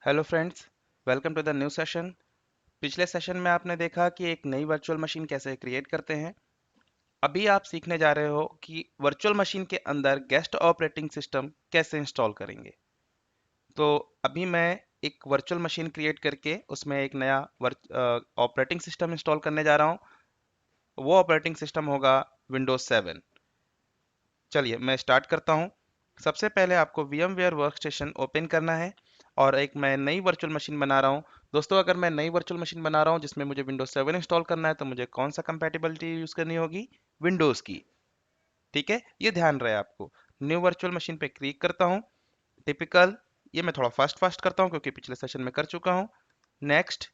Hello friends, welcome to the new session. पिछले session में आपने देखा कि एक नई वर्चुअल मशीन कैसे क्रिएट करते हैं। अभी आप सीखने जा रहे हो कि वर्चुअल मशीन के अंदर गेस्ट ऑपरेटिंग सिस्टम कैसे इंस्टॉल करेंगे। तो अभी मैं एक वर्चुअल मशीन क्रिएट करके उसमें एक नया ऑपरेटिंग सिस्टम इंस्टॉल करने जा रहा हूँ। वो ऑपरेटिंग सिस्टम होगा विंडोज 7। चलिए मैं स्टार्ट करता हूँ। सबसे पहले आपको VMware वर्कस्टेशन ओपन करना है और एक मैं नई वर्चुअल मशीन बना रहा हूँ। दोस्तों, अगर मैं नई वर्चुअल मशीन बना रहा हूँ जिसमें मुझे विंडोज 7 इंस्टॉल करना है तो मुझे कौन सा कंपैटिबिलिटी यूज़ करनी होगी? विंडोज़ की। ठीक है, ये ध्यान रहे आपको। न्यू वर्चुअल मशीन पे क्लिक करता हूँ। टिपिकल, ये मैं थोड़ा फास्ट फास्ट करता हूँ क्योंकि पिछले सेशन में कर चुका हूँ। Next,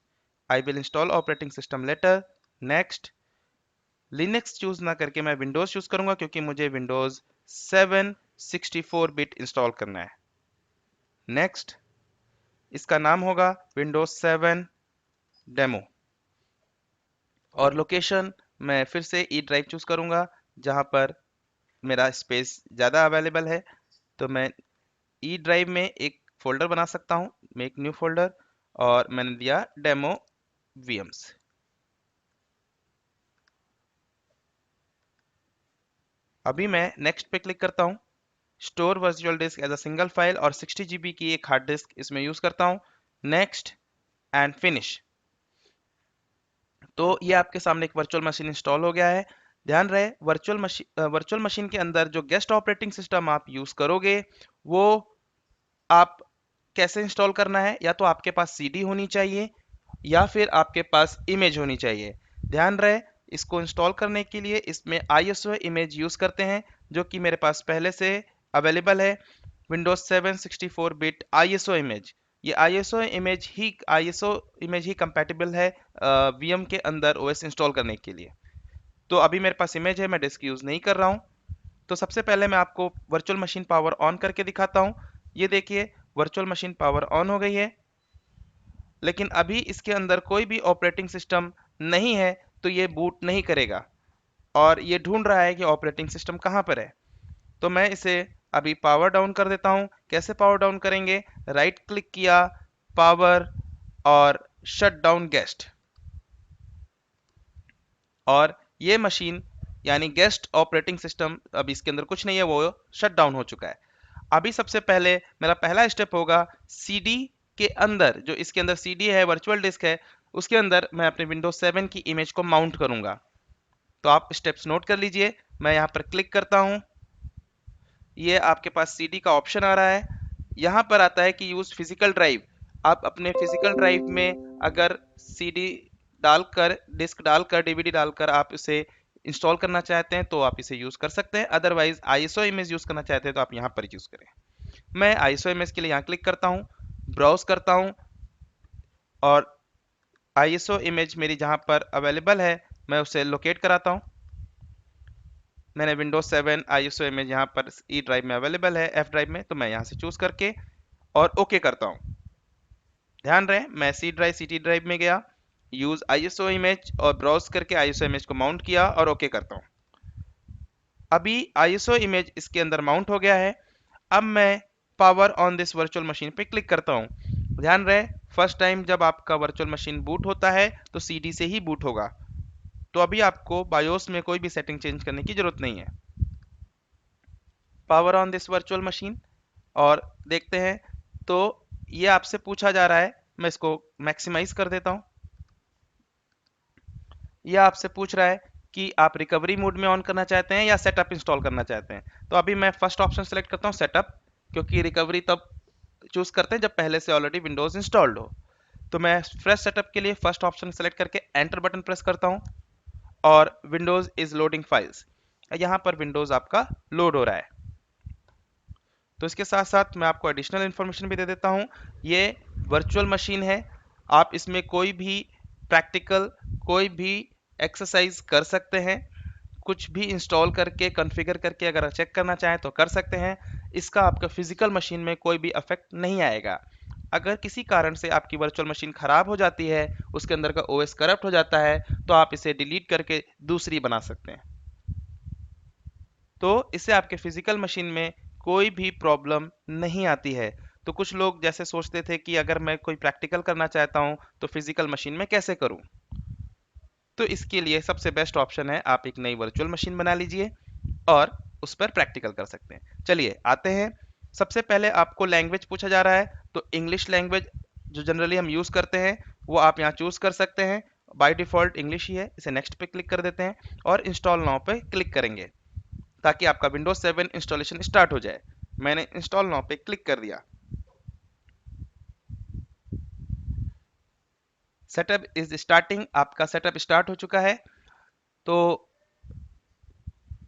I will install operating system later. Next, Linux choose ना करके मैं विंडोज चूज करूंगा क्योंकि मुझे विंडोज 7 64 बिट इंस्टॉल करना है। नेक्स्ट, इसका नाम होगा विंडोज 7 डेमो और लोकेशन मैं फिर से ई ड्राइव चूज करूंगा जहां पर मेरा स्पेस ज़्यादा अवेलेबल है। तो मैं ई ड्राइव में एक फोल्डर बना सकता हूं, मेक न्यू फोल्डर, और मैंने दिया डेमो वीएम्स। अभी मैं नेक्स्ट पे क्लिक करता हूं। Store virtual disk as a single file और 60 GB की एक हार्ड डिस्क इसमें यूज करता हूं। Next and finish. तो ये आपके सामने एक वर्चुअल मशीन इंस्टॉल हो गया है। ध्यान रहे, वर्चुअल मशीन के अंदर जो गेस्ट ऑपरेटिंग सिस्टम आप यूज करोगे वो आप कैसे इंस्टॉल करना है, या तो आपके पास सीडी होनी चाहिए या फिर आपके पास इमेज होनी चाहिए। ध्यान रहे, इसको इंस्टॉल करने के लिए इसमें आईएसओ इमेज यूज करते हैं जो कि मेरे पास पहले से अवेलेबल है। विंडोज 7 64 बिट आईएसओ इमेज, ये आईएसओ इमेज ही कंपैटिबल है वीएम के अंदर ओएस इंस्टॉल करने के लिए। तो अभी मेरे पास इमेज है, मैं डिस्क यूज नहीं कर रहा हूँ। तो सबसे पहले मैं आपको वर्चुअल मशीन पावर ऑन करके दिखाता हूँ। ये देखिए, वर्चुअल मशीन पावर ऑन हो गई है, लेकिन अभी इसके अंदर कोई भी ऑपरेटिंग सिस्टम नहीं है, तो ये बूट नहीं करेगा और ये ढूंढ रहा है कि ऑपरेटिंग सिस्टम कहाँ पर है। तो मैं इसे अभी पावर डाउन कर देता हूँ। कैसे पावर डाउन करेंगे? राइट क्लिक किया, पावर, और शट डाउन गेस्ट, और ये मशीन यानी गेस्ट ऑपरेटिंग सिस्टम अब इसके अंदर कुछ नहीं है, वो शट डाउन हो चुका है। अभी सबसे पहले मेरा पहला स्टेप होगा सीडी के अंदर, जो इसके अंदर सीडी है, वर्चुअल डिस्क है, उसके अंदर मैं अपने विंडोज 7 की इमेज को माउंट करूंगा। तो आप स्टेप्स नोट कर लीजिए। मैं यहाँ पर क्लिक करता हूँ, ये आपके पास सीडी का ऑप्शन आ रहा है। यहाँ पर आता है कि यूज फिजिकल ड्राइव। आप अपने फिजिकल ड्राइव में अगर सीडी डालकर, डिस्क डालकर, डीवीडी डालकर आप इसे इंस्टॉल करना चाहते हैं तो आप इसे यूज कर सकते हैं। अदरवाइज आईएसओ इमेज यूज करना चाहते हैं तो आप यहाँ पर यूज करें। मैं आईएसओ इमेज के लिए यहाँ क्लिक करता हूँ, ब्राउज करता हूँ, और आईएसओ इमेज मेरी जहाँ पर अवेलेबल है मैं उसे लोकेट कराता हूँ। मैंने विंडोज 7 आईएसओ इमेज यहाँ पर ई ड्राइव में अवेलेबल है, एफ ड्राइव में, तो मैं यहाँ से चूज करके और ओके करता हूँ। ध्यान रहे, मैं सी ड्राइव में गया, यूज आईएसओ इमेज और ब्राउज करके आईएसओ इमेज को माउंट किया और ओके करता हूँ। अभी आईएसओ इमेज इसके अंदर माउंट हो गया है। अब मैं power on this virtual machine पे क्लिक करता हूँ। ध्यान रहे, फर्स्ट टाइम जब आपका वर्चुअल मशीन बूट होता है तो सीडी से ही बूट होगा। तो अभी आपको बायोस में कोई भी सेटिंग चेंज करने की जरूरत नहीं है। Power on this virtual machine और देखते हैं। तो ये आपसे पूछा जा रहा है, मैं इसको मैक्सिमाइज कर देता हूँ। यह आपसे पूछ रहा है कि आप रिकवरी मोड में ऑन करना चाहते हैं या सेटअप इंस्टॉल करना चाहते हैं। तो अभी मैं फर्स्ट ऑप्शन सेलेक्ट करता हूँ, सेटअप, क्योंकि रिकवरी तब चूज करते हैं जब पहले से ऑलरेडी विंडोज इंस्टॉल्ड हो। तो मैं फ्रेश सेटअप के लिए फर्स्ट ऑप्शन सेलेक्ट करके एंटर बटन प्रेस करता हूँ और विंडोज इज लोडिंग फाइल्स, यहाँ पर विंडोज आपका लोड हो रहा है। तो इसके साथ साथ मैं आपको एडिशनल इन्फॉर्मेशन भी दे देता हूँ। ये वर्चुअल मशीन है, आप इसमें कोई भी प्रैक्टिकल, कोई भी एक्सरसाइज कर सकते हैं। कुछ भी इंस्टॉल करके, कॉन्फ़िगर करके अगर चेक करना चाहें तो कर सकते हैं। इसका आपका फिजिकल मशीन में कोई भी इफेक्ट नहीं आएगा। अगर किसी कारण से आपकी वर्चुअल मशीन खराब हो जाती है, उसके अंदर का ओएस करप्ट हो जाता है, तो आप इसे डिलीट करके दूसरी बना सकते हैं। तो इससे आपके फिजिकल मशीन में कोई भी प्रॉब्लम नहीं आती है। तो कुछ लोग जैसे सोचते थे कि अगर मैं कोई प्रैक्टिकल करना चाहता हूँ तो फिजिकल मशीन में कैसे करूँ। तो इसके लिए सबसे बेस्ट ऑप्शन है आप एक नई वर्चुअल मशीन बना लीजिए और उस पर प्रैक्टिकल कर सकते हैं। चलिए आते हैं, सबसे पहले आपको लैंग्वेज पूछा जा रहा है, तो इंग्लिश लैंग्वेज जो जनरली हम यूज़ करते हैं वो आप यहाँ चूज़ कर सकते हैं। बाय डिफ़ॉल्ट इंग्लिश ही है, इसे नेक्स्ट पे क्लिक कर देते हैं और इंस्टॉल नाउ पे क्लिक करेंगे ताकि आपका विंडोज 7 इंस्टॉलेशन स्टार्ट हो जाए। मैंने इंस्टॉल नाउ पे क्लिक कर दिया। सेटअप इज स्टार्टिंग, आपका सेटअप स्टार्ट हो चुका है। तो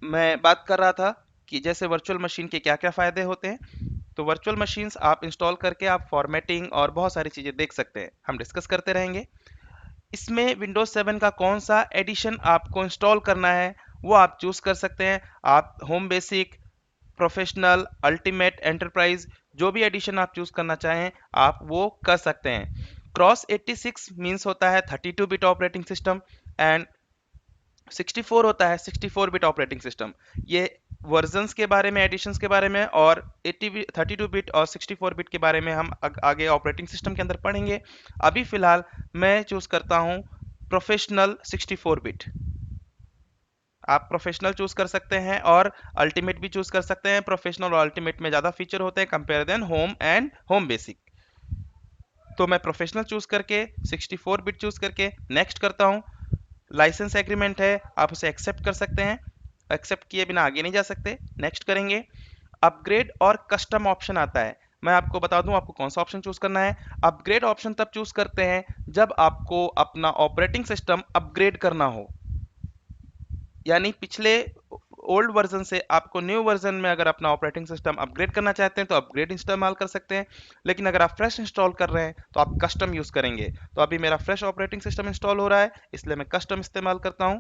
मैं बात कर रहा था कि जैसे वर्चुअल मशीन के क्या क्या फ़ायदे होते हैं। तो वर्चुअल मशीन्स आप इंस्टॉल करके आप फॉर्मेटिंग और बहुत सारी चीज़ें देख सकते हैं, हम डिस्कस करते रहेंगे। इसमें विंडोज 7 का कौन सा एडिशन आपको इंस्टॉल करना है वो आप चूज कर सकते हैं। आप home basic, professional, ultimate, enterprise, जो भी एडिशन आप चूज करना चाहें आप वो कर सकते हैं। क्रॉस 86 मीन्स होता है 32 बिट ऑपरेटिंग सिस्टम एंड 64 होता है 64 बिट ऑपरेटिंग सिस्टम। ये वर्जन्स के बारे में, एडिशंस के बारे में और 32 बिट और 64 बिट के बारे में हम आगे ऑपरेटिंग सिस्टम के अंदर पढ़ेंगे। अभी फिलहाल मैं चूज करता हूँ प्रोफेशनल 64 बिट। आप प्रोफेशनल चूज कर सकते हैं और अल्टीमेट भी चूज कर सकते हैं। प्रोफेशनल और अल्टीमेट में ज़्यादा फीचर होते हैं compare than home and home basic. तो मैं प्रोफेशनल चूज करके 64 बिट चूज करके नेक्स्ट करता हूँ। लाइसेंस एग्रीमेंट है, आप उसे एक्सेप्ट कर सकते हैं, एक्सेप्ट किए बिना आगे नहीं जा सकते। नेक्स्ट करेंगे। अपग्रेड और कस्टम ऑप्शन आता है, मैं आपको बता दूं आपको कौन सा ऑप्शन चूज करना है। अपग्रेड ऑप्शन तब चूज करते हैं जब आपको अपना ऑपरेटिंग सिस्टम अपग्रेड करना हो, यानी पिछले ओल्ड वर्जन से आपको न्यू वर्जन में अगर अपना ऑपरेटिंग सिस्टम अपग्रेड करना चाहते हैं तो अपग्रेड इस्तेमाल कर सकते हैं। लेकिन अगर आप फ्रेश इंस्टॉल कर रहे हैं तो आप कस्टम यूज करेंगे। तो अभी मेरा फ्रेश ऑपरेटिंग सिस्टम इंस्टॉल हो रहा है इसलिए मैं कस्टम इस्तेमाल करता हूं।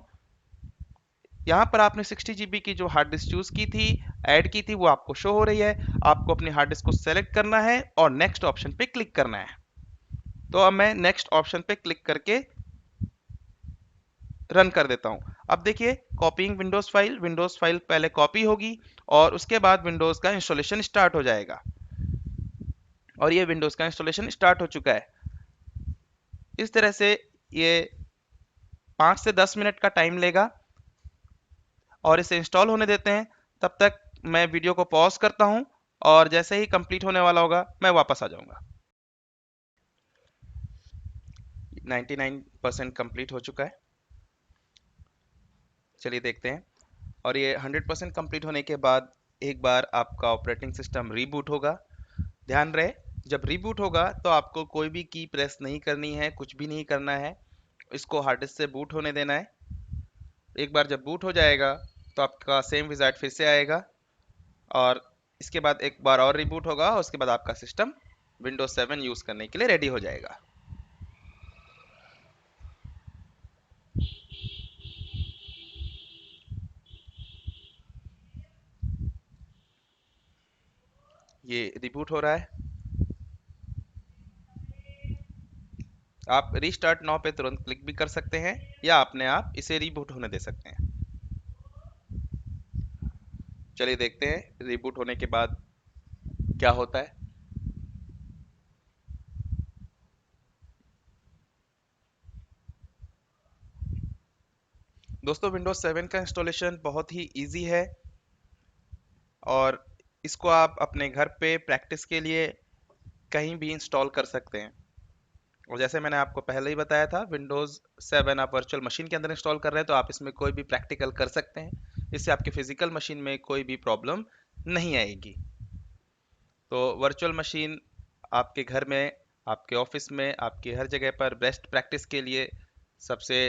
यहाँ पर आपने 60 GB की जो हार्ड डिस्क चूज की थी, ऐड की थी, वो आपको शो हो रही है। आपको अपनी हार्ड डिस्क को सेलेक्ट करना है और नेक्स्ट ऑप्शन पे क्लिक करना है। तो अब मैं नेक्स्ट ऑप्शन पे क्लिक करके रन कर देता हूँ। अब देखिए कॉपीइंग विंडोज फाइल पहले कॉपी होगी और उसके बाद विंडोज का इंस्टॉलेशन स्टार्ट हो जाएगा। और ये विंडोज का इंस्टॉलेशन स्टार्ट हो चुका है। इस तरह से ये 5 से 10 मिनट का टाइम लेगा और इसे इंस्टॉल होने देते हैं। तब तक मैं वीडियो को पॉज करता हूं और जैसे ही कंप्लीट होने वाला होगा मैं वापस आ जाऊंगा। 99% कंप्लीट हो चुका है, चलिए देखते हैं। और ये 100% कंप्लीट होने के बाद एक बार आपका ऑपरेटिंग सिस्टम रीबूट होगा। ध्यान रहे जब रीबूट होगा तो आपको कोई भी की प्रेस नहीं करनी है, कुछ भी नहीं करना है, इसको हार्ड डिस्क से बूट होने देना है। एक बार जब बूट हो जाएगा तो आपका सेम विजार्ड फिर से आएगा और इसके बाद एक बार और रिबूट होगा और उसके बाद आपका सिस्टम विंडोज 7 यूज करने के लिए रेडी हो जाएगा। ये रिबूट हो रहा है। आप रीस्टार्ट नाउ पे तुरंत क्लिक भी कर सकते हैं या अपने आप इसे रिबूट होने दे सकते हैं। चलिए देखते हैं रिबूट होने के बाद क्या होता है। दोस्तों विंडोज 7 का इंस्टॉलेशन बहुत ही इजी है और इसको आप अपने घर पे प्रैक्टिस के लिए कहीं भी इंस्टॉल कर सकते हैं। और जैसे मैंने आपको पहले ही बताया था विंडोज 7 आप वर्चुअल मशीन के अंदर इंस्टॉल कर रहे हैं तो आप इसमें कोई भी प्रैक्टिकल कर सकते हैं। इससे आपके फिजिकल मशीन में कोई भी प्रॉब्लम नहीं आएगी। तो वर्चुअल मशीन आपके घर में, आपके ऑफिस में, आपके हर जगह पर बेस्ट प्रैक्टिस के लिए सबसे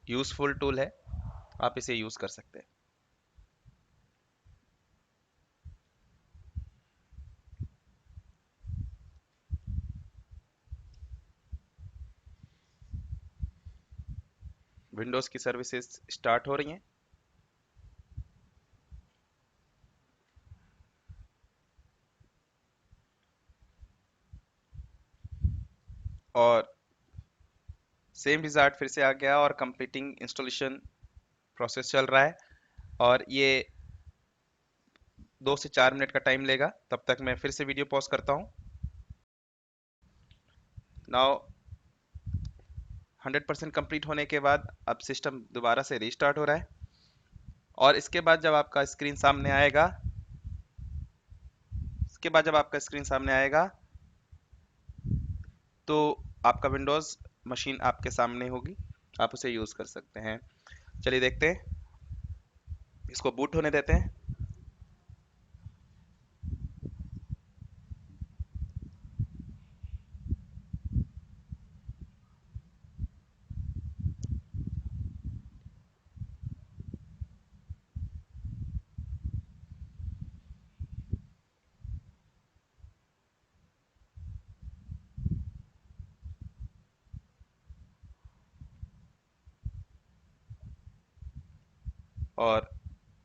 यूज़फुल टूल है, आप इसे यूज़ कर सकते हैं। विंडोज़ की सर्विसेज स्टार्ट हो रही हैं और सेम रिजल्ट फिर से आ गया और कंप्लीटिंग इंस्टॉलेशन प्रोसेस चल रहा है। और ये 2 से 4 मिनट का टाइम लेगा। तब तक मैं फिर से वीडियो पॉज करता हूँ। नाउ 100% कंप्लीट होने के बाद अब सिस्टम दोबारा से रीस्टार्ट हो रहा है। और इसके बाद जब आपका स्क्रीन सामने आएगा, तो आपका विंडोज़ मशीन आपके सामने होगी, आप उसे यूज़ कर सकते हैं। चलिए देखते हैं, इसको बूट होने देते हैं। और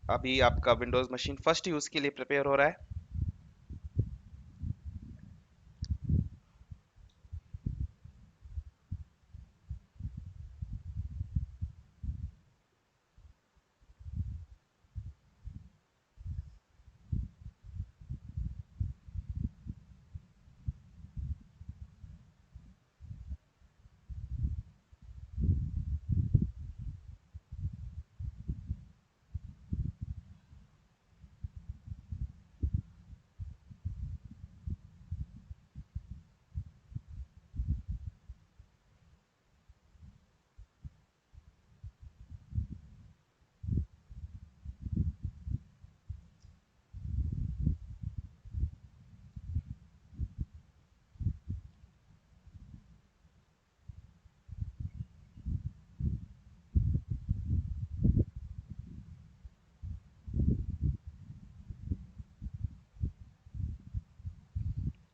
अभी आपका विंडोज़ मशीन फर्स्ट यूज़ के लिए प्रिपेयर हो रहा है।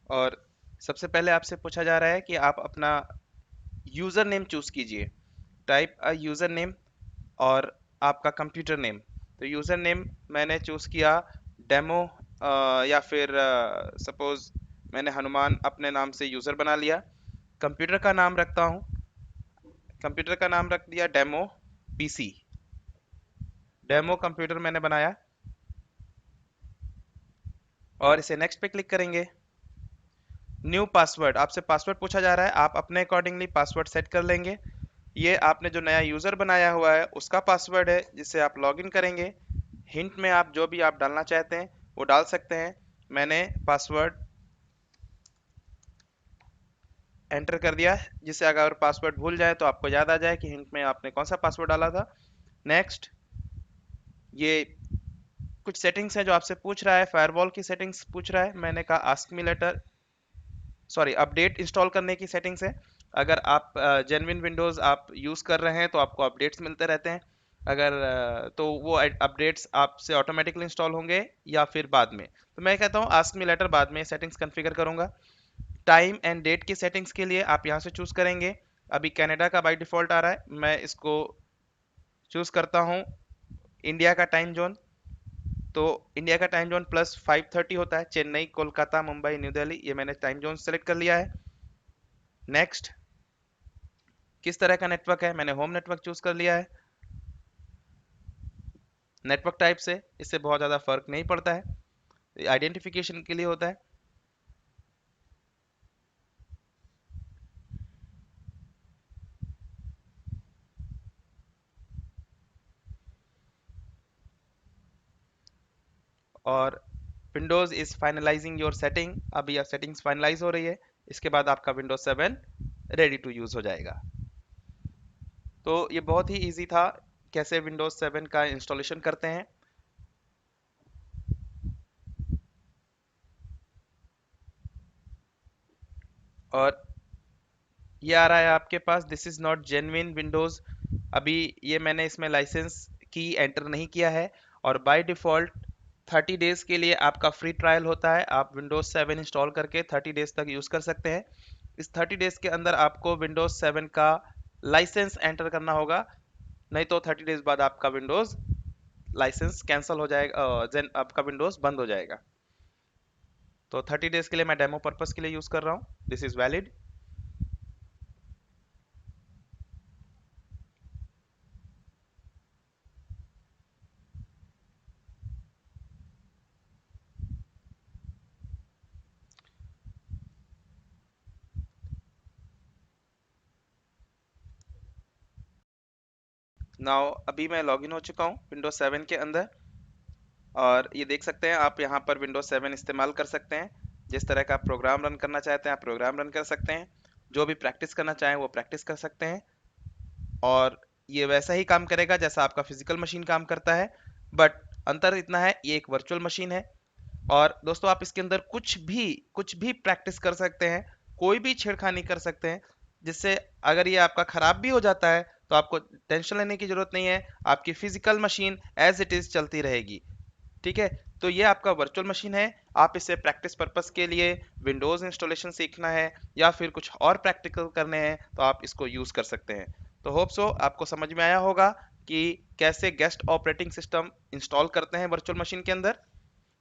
और सबसे पहले आपसे पूछा जा रहा है कि आप अपना यूज़र नेम चूज़ कीजिए। टाइप अ यूज़र नेम और आपका कंप्यूटर नेम। तो यूज़र नेम मैंने चूज़ किया डेमो, या फिर सपोज़ मैंने हनुमान अपने नाम से यूज़र बना लिया। कंप्यूटर का नाम रखता हूँ, कंप्यूटर का नाम रख दिया डेमो पीसी। डेमो कंप्यूटर मैंने बनाया और इसे नेक्स्ट पे क्लिक करेंगे। न्यू पासवर्ड, आपसे पासवर्ड पूछा जा रहा है, आप अपने अकॉर्डिंगली पासवर्ड सेट कर लेंगे। ये आपने जो नया यूज़र बनाया हुआ है उसका पासवर्ड है, जिससे आप लॉगिन करेंगे। हिंट में आप जो भी आप डालना चाहते हैं वो डाल सकते हैं। मैंने पासवर्ड एंटर कर दिया है, जिससे अगर पासवर्ड भूल जाए तो आपको याद आ जाए कि हिंट में आपने कौन सा पासवर्ड डाला था। नेक्स्ट, ये कुछ सेटिंग्स है जो आपसे पूछ रहा है, फायरवॉल की सेटिंग्स पूछ रहा है। मैंने कहा ask me later, sorry, update install करने की सेटिंग्स है। अगर आप जेन्युइन विंडोज़ आप यूज़ कर रहे हैं तो आपको अपडेट्स मिलते रहते हैं। अगर तो वो अपडेट्स आपसे ऑटोमेटिकली इंस्टॉल होंगे या फिर बाद में। तो मैं कहता हूँ आस्क मी लेटर बाद में सेटिंग्स कॉन्फ़िगर करूँगा। टाइम एंड डेट की सेटिंग्स के लिए आप यहाँ से चूज़ करेंगे। अभी कनाडा का बाय डिफ़ॉल्ट आ रहा है, मैं इसको चूज़ करता हूँ इंडिया का टाइम जोन। तो इंडिया का टाइम जोन +5:30 होता है। चेन्नई, कोलकाता, मुंबई, न्यू दिल्ली, ये मैंने टाइम जोन सेलेक्ट कर लिया है। नेक्स्ट, किस तरह का नेटवर्क है, मैंने होम नेटवर्क चूज कर लिया है। नेटवर्क टाइप से इससे बहुत ज़्यादा फर्क नहीं पड़ता है, आइडेंटिफिकेशन के लिए होता है। और Windows is finalising your setting, अभी यह सेटिंग्स फाइनलाइज हो रही है। इसके बाद आपका विंडोज 7 रेडी टू यूज हो जाएगा। तो ये बहुत ही इजी था कैसे विंडोज 7 का इंस्टॉलेशन करते हैं। और ये आ रहा है आपके पास, this is not genuine Windows. अभी ये मैंने इसमें लाइसेंस की एंटर नहीं किया है। और बाय डिफॉल्ट 30 डेज के लिए आपका फ्री ट्रायल होता है, आप विंडोज 7 इंस्टॉल करके 30 डेज तक यूज कर सकते हैं। इस 30 डेज के अंदर आपको विंडोज 7 का लाइसेंस एंटर करना होगा, नहीं तो 30 डेज बाद आपका विंडोज लाइसेंस कैंसिल हो जाएगा, देन आपका विंडोज बंद हो जाएगा। तो 30 डेज के लिए मैं डेमो पर्पस के लिए यूज कर रहा हूँ, दिस इज वैलिड। नाउ अभी मैं लॉगिन हो चुका हूँ विंडोज 7 के अंदर, और ये देख सकते हैं आप यहाँ पर विंडोज 7 इस्तेमाल कर सकते हैं। जिस तरह का आप प्रोग्राम रन करना चाहते हैं आप प्रोग्राम रन कर सकते हैं, जो भी प्रैक्टिस करना चाहें वो प्रैक्टिस कर सकते हैं। और ये वैसा ही काम करेगा जैसा आपका फिजिकल मशीन काम करता है, बट अंतर इतना है ये एक वर्चुअल मशीन है। और दोस्तों आप इसके अंदर कुछ भी प्रैक्टिस कर सकते हैं, कोई भी छेड़खानी कर सकते हैं, जिससे अगर ये आपका खराब भी हो जाता है तो आपको टेंशन लेने की जरूरत नहीं है, आपकी physical machine as it is चलती रहेगी। ठीक है, तो ये आपका वर्चुअल मशीन है। आप इसे प्रैक्टिस पर्पस के लिए, विंडोज इंस्टॉलेशन सीखना है या फिर कुछ और प्रैक्टिकल करने हैं तो आप इसको यूज कर सकते हैं। तो होप सो आपको समझ में आया होगा कि कैसे गेस्ट ऑपरेटिंग सिस्टम इंस्टॉल करते हैं वर्चुअल मशीन के अंदर।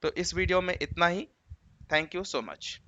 तो इस वीडियो में इतना ही। Thank you so much.